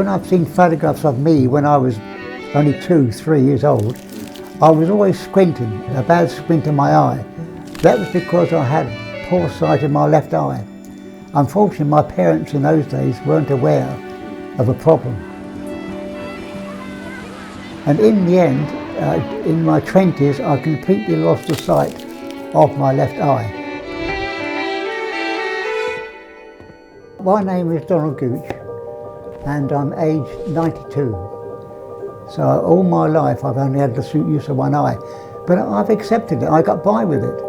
when I've seen photographs of me when I was only 2-3 years old, I was always squinting, a bad squint in my eye. That was because I had poor sight in my left eye. Unfortunately, my parents in those days weren't aware of a problem. And in the end, in my 20s, I completely lost the sight of my left eye. My name is Donald Gooch, and I'm aged 92. So all my life I've only had the use of one eye, but I've accepted it. I got by with it.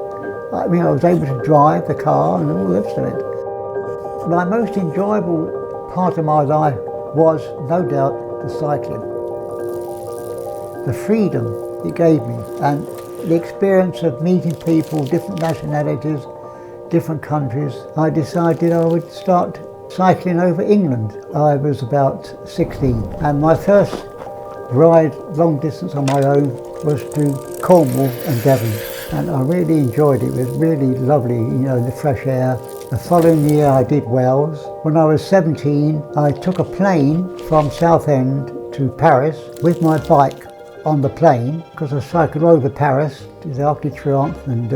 I mean, I was able to drive the car and all the rest of it. My most enjoyable part of my life was, no doubt, the cycling. The freedom it gave me and the experience of meeting people, different nationalities, different countries. I decided I would start cycling over England. I was about 16, and my first ride long distance on my own was to Cornwall and Devon, and I really enjoyed it. It was really lovely, you know, the fresh air. The following year I did Wales. When I was 17, I took a plane from Southend to Paris with my bike on the plane, because I cycled over Paris to the Arc de Triomphe and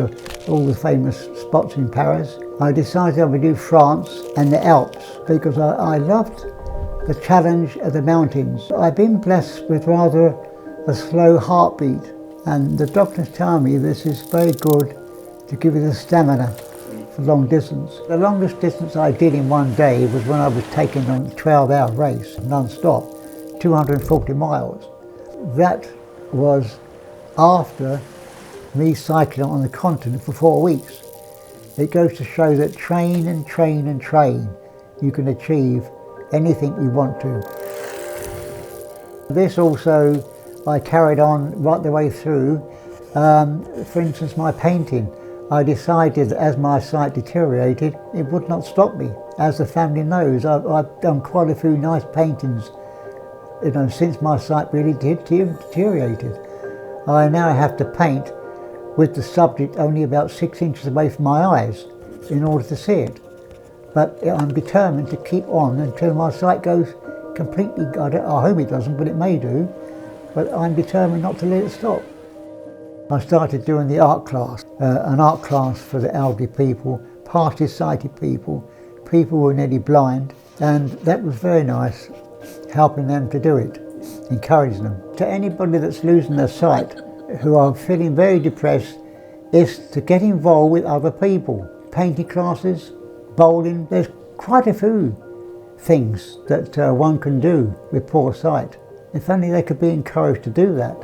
all the famous spots in Paris. I decided I would do France and the Alps because I loved the challenge of the mountains. I've been blessed with rather a slow heartbeat, and the doctors tell me this is very good to give you the stamina for long distance. The longest distance I did in one day was when I was taken on a 12-hour race, non-stop, 240 miles. That was after me cycling on the continent for 4 weeks. It goes to show that train and train and train, you can achieve anything you want to. This also I carried on right the way through. For instance, my painting. I decided that as my sight deteriorated, it would not stop me. As the family knows, I've done quite a few nice paintings, you know, since my sight really deteriorated. I now have to paint with the subject only about 6 inches away from my eyes in order to see it. But I'm determined to keep on until my sight goes completely, I hope it doesn't, but it may do, but I'm determined not to let it stop. I started doing the art class, an art class for the elderly people, partially sighted people, people who were nearly blind, and that was very nice, helping them to do it, encouraging them. To anybody that's losing their sight, who are feeling very depressed, is to get involved with other people. Painting classes, bowling, there's quite a few things that one can do with poor sight. If only they could be encouraged to do that.